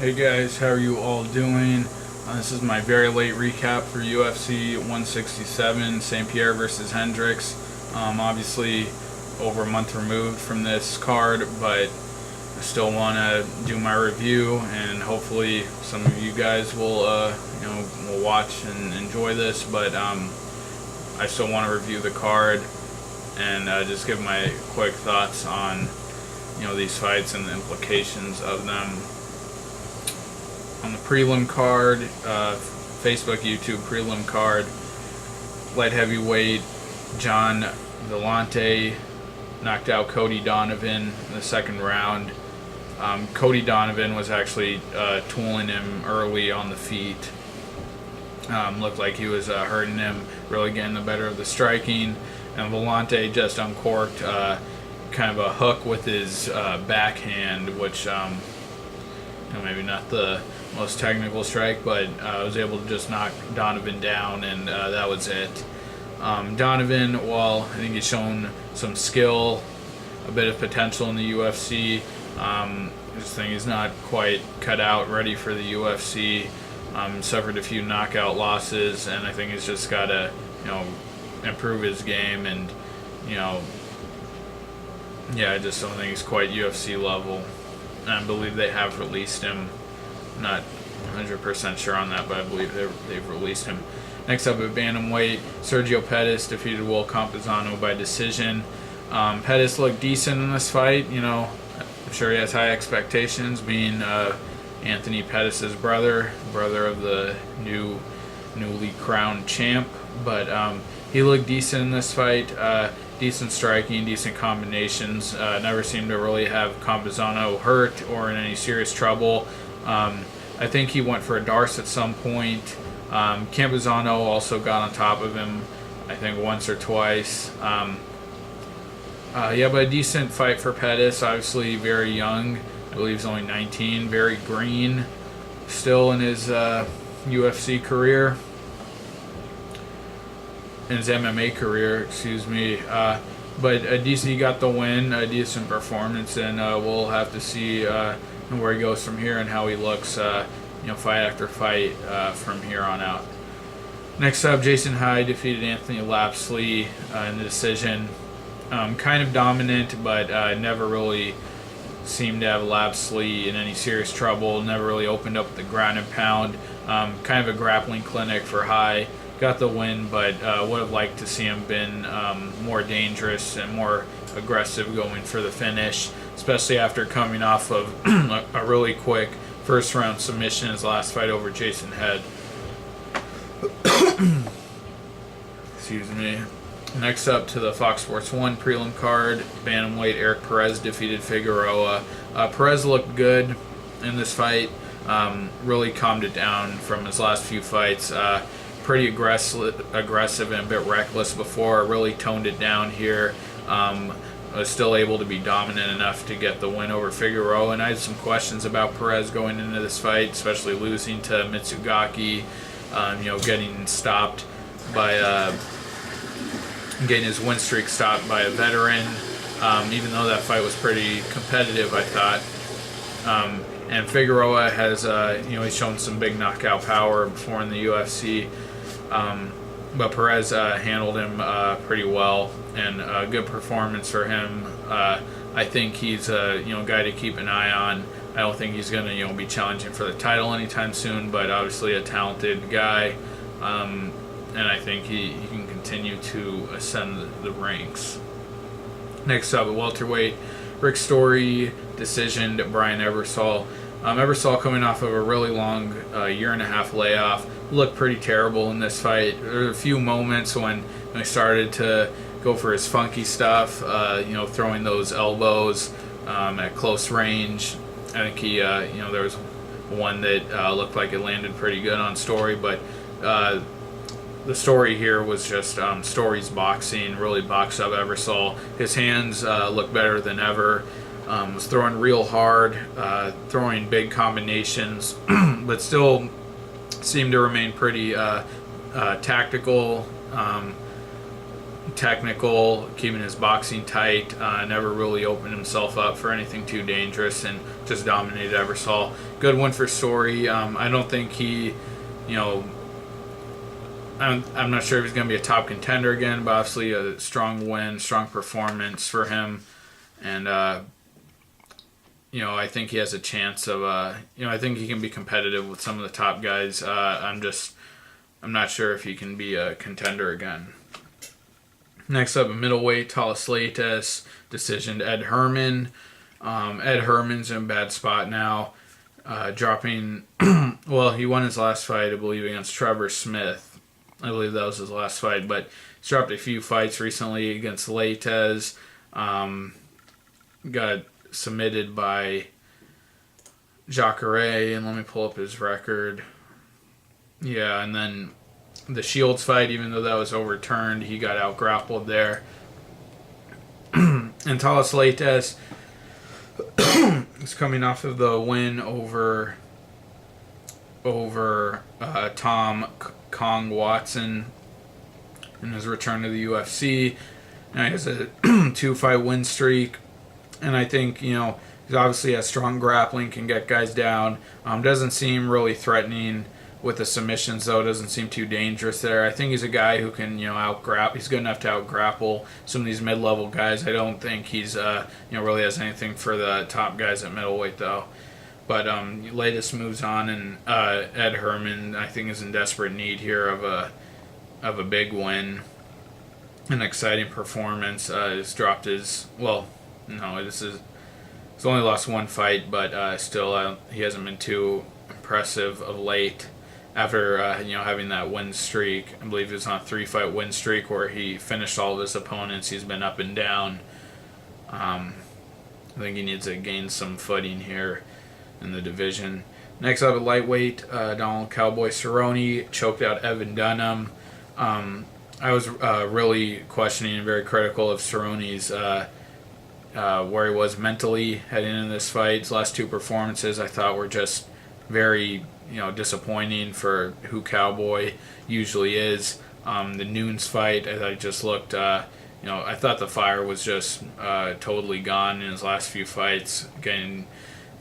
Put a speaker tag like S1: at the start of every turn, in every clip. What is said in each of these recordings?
S1: Hey guys, how are you all doing? This is my very late recap for UFC 167, Pierre versus Hendricks. Obviously, over a month removed from this card, but I still want to do my review, and hopefully some of you guys will watch and enjoy this. But I still want to review the card and just give my quick thoughts on these fights and the implications of them. On the prelim card, Facebook, YouTube prelim card, light heavyweight John Villante knocked out Cody Donovan in the second round. Cody Donovan was actually tooling him early on the feet. Looked like he was hurting him, really getting the better of the striking. And Villante just uncorked kind of a hook with his backhand, which maybe not the most technical strike, but was able to just knock Donovan down, and that was it. Donovan, while I think he's shown some skill, a bit of potential in the UFC, I just think he's not quite cut out, ready for the UFC. Suffered a few knockout losses, and I think he's just got to, improve his game, and, I just don't think he's quite UFC level. And I believe they have released him. Not 100% sure on that, but I believe they've released him. Next up at bantamweight, Sergio Pettis defeated Will Campuzano by decision. Pettis looked decent in this fight. I'm sure he has high expectations, being Anthony Pettis' brother of the newly crowned champ. But he looked decent in this fight. Decent striking, decent combinations. Never seemed to really have Campuzano hurt or in any serious trouble. I think he went for a Darce at some point. Campuzano also got on top of him, I think, once or twice. But a decent fight for Pettis. Obviously very young. I believe he's only 19. Very green still in his UFC career. In his MMA career, excuse me. But he got the win, a decent performance, and we'll have to see where he goes from here and how he looks, fight after fight from here on out. Next up, Jason Hyde defeated Anthony Lapsley in the decision. Kind of dominant, but never really seemed to have Lapsley in any serious trouble. Never really opened up the ground and pound. Kind of a grappling clinic for Hyde. Got the win, but would have liked to see him been more dangerous and more aggressive going for the finish, especially after coming off of a really quick first round submission in his last fight over Jason Head. Excuse me. Next up to the Fox Sports 1 prelim card, bantamweight Eric Perez defeated Figueroa. Perez looked good in this fight. Really calmed it down from his last few fights. Pretty aggressive and a bit reckless before. Really toned it down here. Was still able to be dominant enough to get the win over Figueroa. And I had some questions about Perez going into this fight, especially losing to Mitsugaki. Getting stopped by getting his win streak stopped by a veteran. Even though that fight was pretty competitive, I thought. And Figueroa has, he's shown some big knockout power before in the UFC. But Perez handled him pretty well, and a good performance for him. I think he's a guy to keep an eye on. I don't think he's going to be challenging for the title anytime soon, but obviously a talented guy, and I think he can continue to ascend the ranks. Next up at welterweight, Rick Story decisioned Brian Ebersol. Ebersol, coming off of a really long year-and-a-half layoff, looked pretty terrible in this fight. There were a few moments when he started to go for his funky stuff, throwing those elbows at close range. I think he, there was one that looked like it landed pretty good on Story, but the story here was just Story's boxing, really boxed up Ebersol. His hands look better than ever. Was throwing real hard, throwing big combinations, but still seemed to remain pretty tactical. technical, keeping his boxing tight, never really opened himself up for anything too dangerous, and just dominated Eversol. Good win for Story. I don't think he, you know, I'm not sure if he's going to be a top contender again, but obviously a strong win, strong performance for him. And, I think he has a chance of, I think he can be competitive with some of the top guys. I'm not sure if he can be a contender again. Next up, a middleweight, Talis Leites, decision to Ed Herman. Ed Herman's in a bad spot now, dropping, he won his last fight, I believe, against Trevor Smith. I believe that was his last fight, but he's dropped a few fights recently against Leites. Got submitted by Jacare, and let me pull up his record. Yeah, and then the Shields fight, even though that was overturned, he got out-grappled there. And Talis Leites is coming off of the win over Tom Kong Watson in his return to the UFC. Now he has a 2-fight win streak, and I think, he obviously has strong grappling, can get guys down. Doesn't seem really threatening with the submissions, though. Doesn't seem too dangerous there. I think he's a guy who can, out-grapple. He's good enough to out-grapple some of these mid-level guys. I don't think he's, really has anything for the top guys at middleweight, though. But Leites moves on, and Ed Herman, I think, is in desperate need here of a big win, an exciting performance. He's dropped his he's only lost one fight, but still he hasn't been too impressive of late. After having that win streak, I believe he was on a 3-fight win streak where he finished all of his opponents. He's been up and down. I think he needs to gain some footing here in the division. Next up, at lightweight, Donald Cowboy Cerrone choked out Evan Dunham. I was really questioning and very critical of Cerrone's where he was mentally heading into this fight. His last two performances I thought were just very disappointing for who Cowboy usually is. The Nunes fight, I just looked, I thought the fire was just totally gone in his last few fights,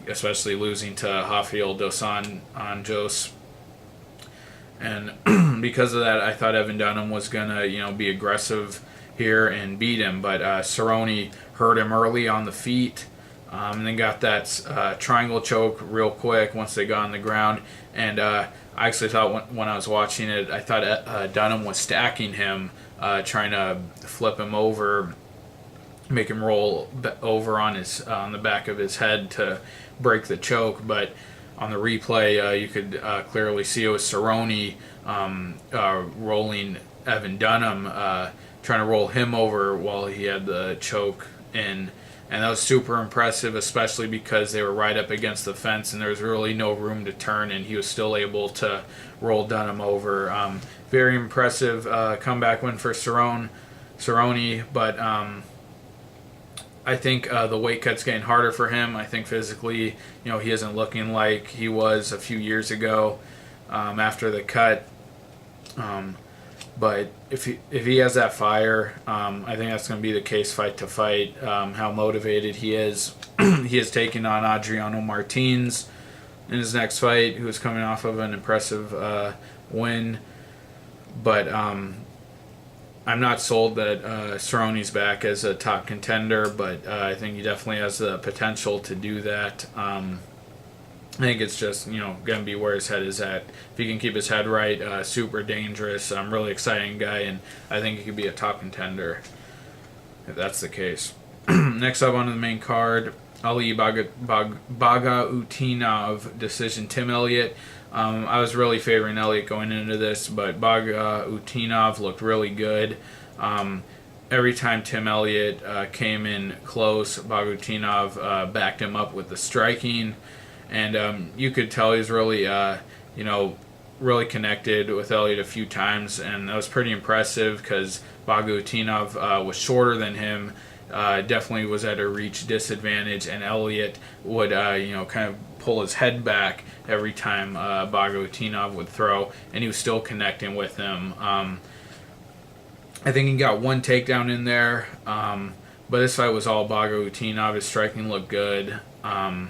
S1: especially losing to Rafael dos Anjos. And because of that, I thought Evan Dunham was going to, be aggressive here and beat him. But Cerrone hurt him early on the feet, and then got that triangle choke real quick once they got on the ground. And I actually thought when I was watching it, I thought Dunham was stacking him, trying to flip him over, make him roll over on the back of his head to break the choke. But on the replay, you could clearly see it was Cerrone rolling Evan Dunham, trying to roll him over while he had the choke in. And that was super impressive, especially because they were right up against the fence and there was really no room to turn, and he was still able to roll Dunham over. Very impressive comeback win for Cerrone. But I think the weight cut's getting harder for him. I think physically, he isn't looking like he was a few years ago after the cut. But if he has that fire, I think that's going to be the case fight to fight. How motivated he is. He is taking on Adriano Martins in his next fight, who is coming off of an impressive win. But I'm not sold that Cerrone's back as a top contender, but I think he definitely has the potential to do that. I think it's just, going to be where his head is at. If he can keep his head right, super dangerous, really exciting guy, and I think he could be a top contender if that's the case. Next up on the main card, Ali Bagautinov decision, Tim Elliott. I was really favoring Elliott going into this, but Bagautinov looked really good. Every time Tim Elliott came in close, Bagautinov backed him up with the striking. And you could tell he's really, really connected with Elliott a few times, and that was pretty impressive because Bagautinov was shorter than him, definitely was at a reach disadvantage, and Elliott would, kind of pull his head back every time Bagautinov would throw, and he was still connecting with him. I think he got one takedown in there, but this fight was all Bagarutinov. His striking looked good. It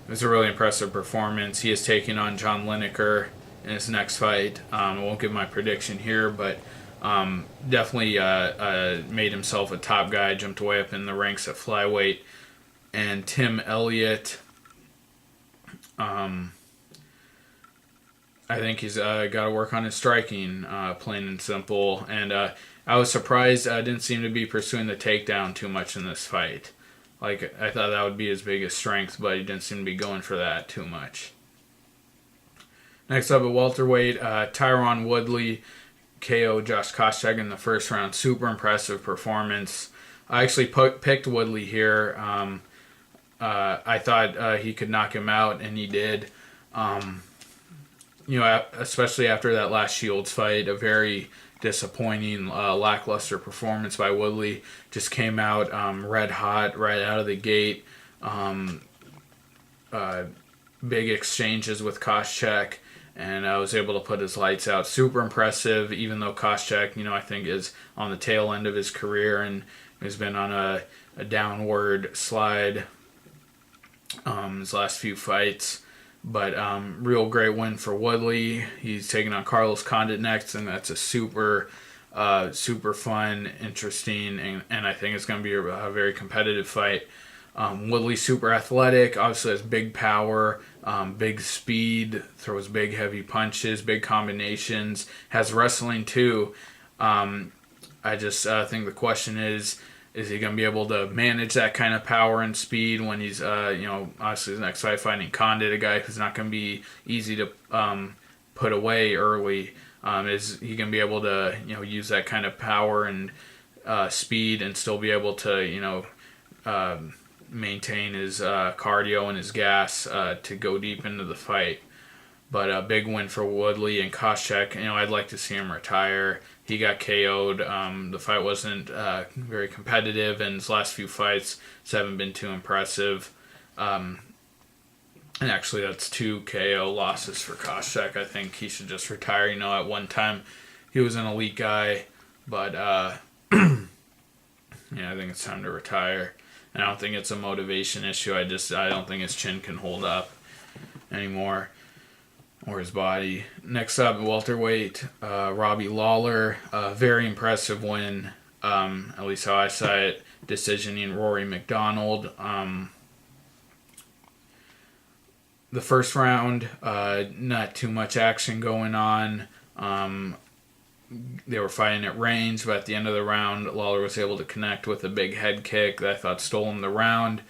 S1: was a really impressive performance. He is taking on John Lineker in his next fight. I won't give my prediction here, but definitely made himself a top guy, jumped way up in the ranks at flyweight. And Tim Elliott, I think he's got to work on his striking, plain and simple. And I was surprised didn't seem to be pursuing the takedown too much in this fight. Like, I thought that would be his biggest strength, but he didn't seem to be going for that too much. Next up at welterweight, Tyron Woodley KO Josh Koscheck in the first round. Super impressive performance. I actually picked Woodley here. I thought he could knock him out, and he did. Especially after that last Shields fight, a very disappointing, lackluster performance by Woodley. Just came out red hot right out of the gate. Big exchanges with Koscheck, and was able to put his lights out. Super impressive, even though Koscheck, I think is on the tail end of his career and has been on a downward slide his last few fights. But real great win for Woodley. He's taking on Carlos Condit next, and that's a super fun, interesting, and I think it's going to be a very competitive fight. Woodley's super athletic, obviously has big power, big speed, throws big heavy punches, big combinations, has wrestling too. I just think the question is he going to be able to manage that kind of power and speed when he's, obviously his next fight fighting Condit, a guy who's not going to be easy to put away early. Is he going to be able to, use that kind of power and speed and still be able to, maintain his cardio and his gas to go deep into the fight. But a big win for Woodley and Koscheck. I'd like to see him retire. He got KO'd. The fight wasn't very competitive, and his last few fights haven't been too impressive. And actually, that's 2 KO losses for Koscheck. I think he should just retire. At one time, he was an elite guy, but I think it's time to retire. And I don't think it's a motivation issue. I don't think his chin can hold up anymore. Or his body. Next up, welterweight, Robbie Lawler. Very impressive win, at least how I saw it. Decisioning Rory McDonald. The first round, not too much action going on. They were fighting at range, but at the end of the round, Lawler was able to connect with a big head kick that I thought stole him the round.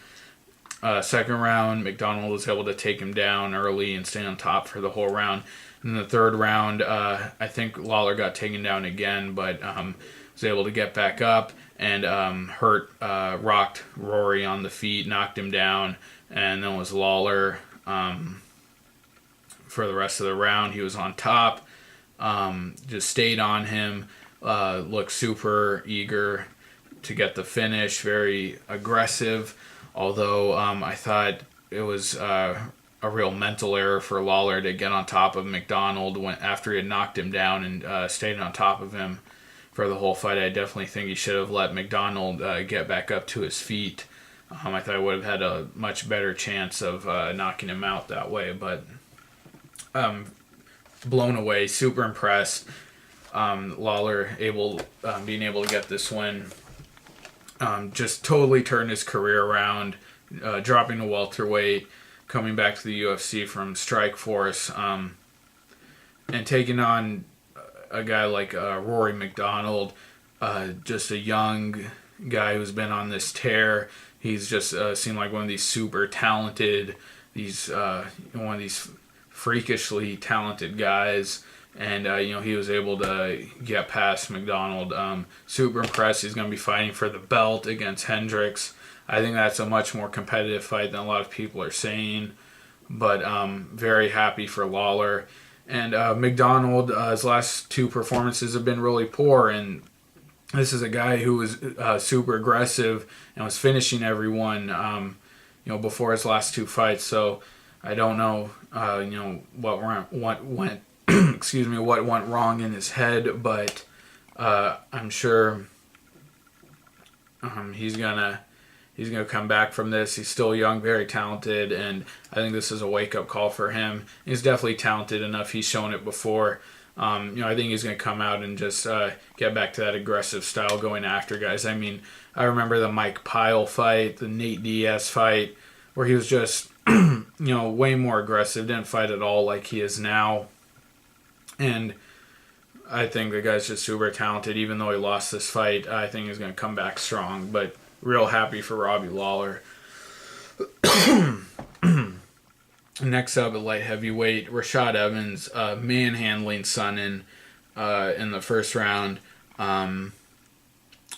S1: Second round, McDonald was able to take him down early and stay on top for the whole round. In the third round, I think Lawler got taken down again, but was able to get back up and rocked Rory on the feet, knocked him down, and then was Lawler for the rest of the round. He was on top, just stayed on him, looked super eager to get the finish, very aggressive. Although I thought it was a real mental error for Lawler to get on top of McDonald after he had knocked him down and stayed on top of him for the whole fight. I definitely think he should have let McDonald get back up to his feet. I thought I would have had a much better chance of knocking him out that way. But blown away, super impressed. Lawler being able to get this win. Just totally turned his career around, dropping to welterweight, coming back to the UFC from Strikeforce, and taking on a guy like Rory McDonald, just a young guy who's been on this tear. He's just seemed like one of these super talented, one of these freakishly talented guys. And, he was able to get past McDonald. Super impressed. He's going to be fighting for the belt against Hendricks. I think that's a much more competitive fight than a lot of people are saying. But very happy for Lawler. And McDonald, his last 2 performances have been really poor. And this is a guy who was super aggressive and was finishing everyone, before his last 2 fights. So I don't know, what went what went wrong in his head, but I'm sure he's gonna come back from this. He's still young, very talented, and I think this is a wake up call for him. He's definitely talented enough. He's shown it before. I think he's going to come out and just get back to that aggressive style, going after guys. I mean, I remember the Mike Pyle fight, the Nate Diaz fight, where he was just way more aggressive. Didn't fight at all like he is now, and I think the guy's just super talented. Even though he lost this fight, I think he's going to come back strong. But real happy for Robbie Lawler. Next up at light heavyweight, Rashad Evans manhandling Sonnen in the first round.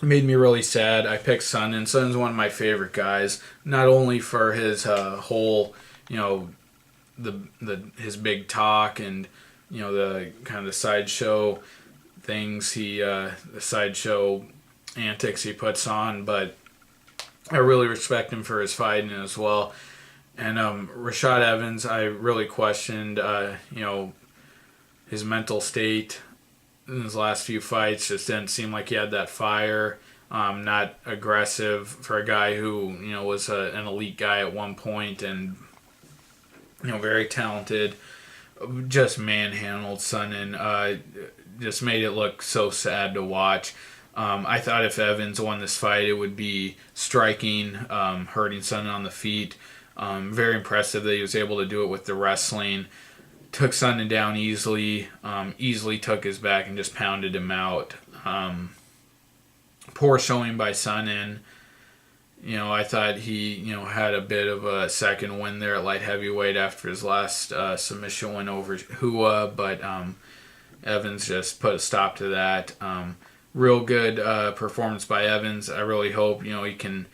S1: Made me really sad. I picked Sonnen. Sonnen's one of my favorite guys, not only for his whole, his big talk and the kind of the sideshow things the sideshow antics he puts on, but I really respect him for his fighting as well. And Rashad Evans, I really questioned, his mental state in his last few fights. Just didn't seem like he had that fire. Not aggressive for a guy who was an elite guy at one point, and very talented. Just manhandled Sonnen. Just made it look so sad to watch. I thought if Evans won this fight, it would be striking, hurting Sonnen on the feet. Very impressive that he was able to do it with the wrestling. Took Sonnen down easily. Easily took his back and just pounded him out. Poor showing by Sonnen. I thought he had a bit of a second win there at light heavyweight after his last submission win over Hua, but Evans just put a stop to that. Real good performance by Evans. I really hope he can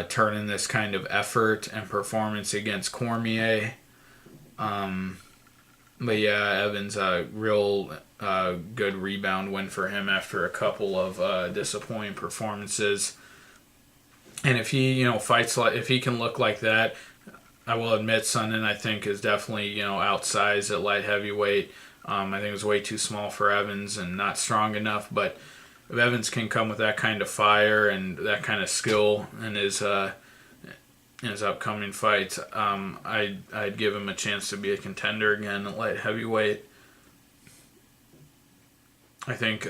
S1: turn in this kind of effort and performance against Cormier. But yeah, Evans real good rebound win for him after a couple of disappointing performances. And if he fights if he can look like that, I will admit Sonnen I think is definitely outsized at light heavyweight. I think it was way too small for Evans and not strong enough. But if Evans can come with that kind of fire and that kind of skill in his upcoming fights, I'd give him a chance to be a contender again at light heavyweight. I think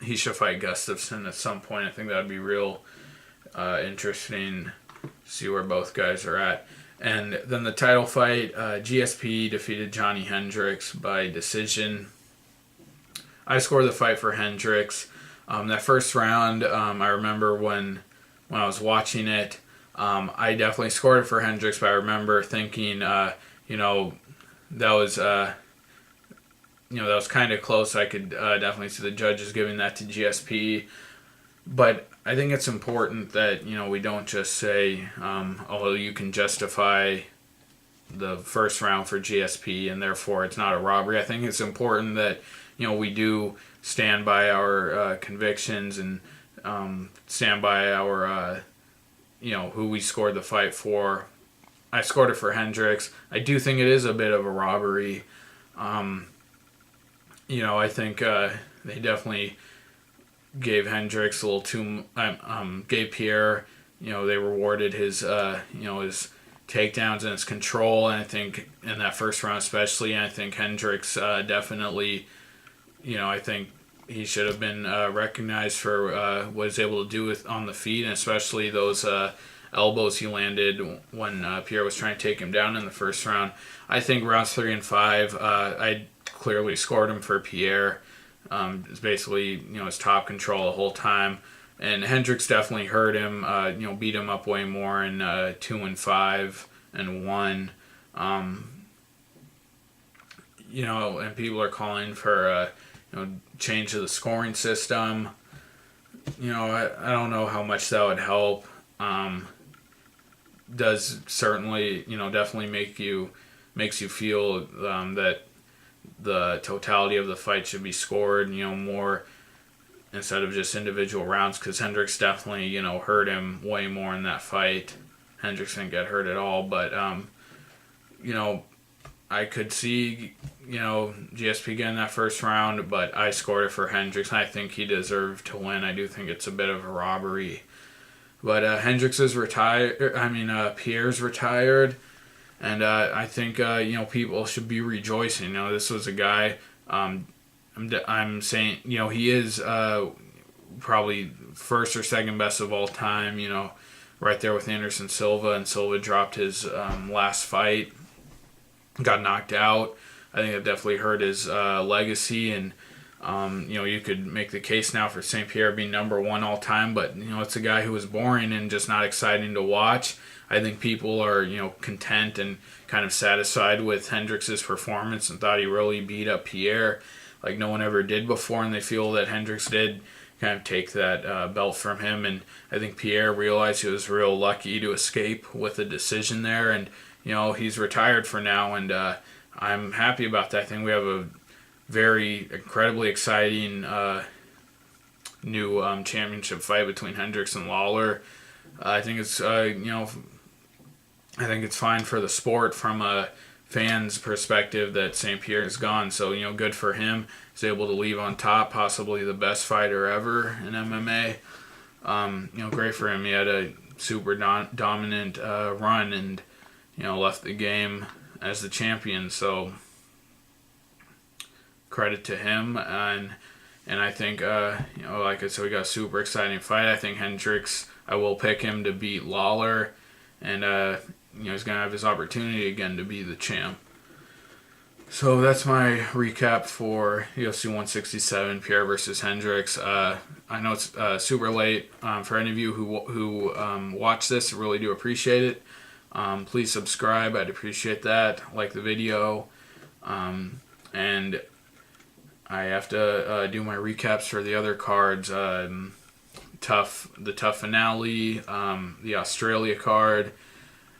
S1: he should fight Gustafsson at some point. I think that would be real interesting to see where both guys are at. And then the title fight, GSP defeated Johnny Hendricks by decision. I scored the fight for Hendricks. That first round, I remember when I was watching it, I definitely scored it for Hendricks, but I remember thinking, that was kind of close. I could definitely see the judges giving that to GSP. But I think it's important that, we don't just say, you can justify the first round for GSP and therefore it's not a robbery. I think it's important that, we do stand by our convictions and stand by our, who we scored the fight for. I scored it for Hendricks. I do think it is a bit of a robbery. I think they definitely gave Hendricks a little too. Gave Pierre. They rewarded his his takedowns and his control, and I think in that first round especially, and I think Hendricks definitely. I think he should have been recognized for what he's able to do on the feet, and especially those elbows he landed when Pierre was trying to take him down in the first round. I think rounds 3 and 5, I clearly scored him for Pierre. It's basically his top control the whole time, and Hendricks definitely hurt him. Beat him up way more in 2 and 5 and 1. And people are calling for change of the scoring system. I don't know how much that would help. Does certainly definitely makes you feel that the totality of the fight should be scored more instead of just individual rounds, because Hendricks definitely hurt him way more in that fight. Hendricks didn't get hurt at all, but I could see, GSP getting that first round, but I scored it for Hendricks. I think he deserved to win. I do think it's a bit of a robbery. But Hendricks is retired. Pierre's retired. And I think, people should be rejoicing. This was a guy, I'm saying, he is probably first or second best of all time, right there with Anderson Silva. And Silva dropped his last fight, got knocked out. I think it definitely hurt his legacy. And, you could make the case now for St. Pierre being number one all time. But, it's a guy who was boring and just not exciting to watch. I think people are, content and kind of satisfied with Hendricks' performance and thought he really beat up Pierre like no one ever did before, and they feel that Hendricks did kind of take that belt from him. And I think Pierre realized he was real lucky to escape with a decision there, and he's retired for now, and I'm happy about that. I think we have a very incredibly exciting new championship fight between Hendricks and Lawler. I think it's I think it's fine for the sport from a fan's perspective that St. Pierre is gone. So, good for him. He's able to leave on top, possibly the best fighter ever in MMA. Great for him. He had a super dominant run and, left the game as the champion. So, credit to him. And I think, like I said, we got a super exciting fight. I think Hendricks, I will pick him to beat Lawler. And, he's going to have his opportunity again to be the champ. So that's my recap for UFC 167, Pierre versus Hendricks. I know it's super late. For any of you who watch this, I really do appreciate it. Please subscribe. I'd appreciate that. Like the video. And I have to do my recaps for the other cards. The tough finale, the Australia card,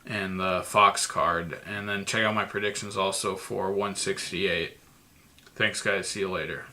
S1: and the Fox card. And then check out my predictions also for 168. Thanks, guys. See you later.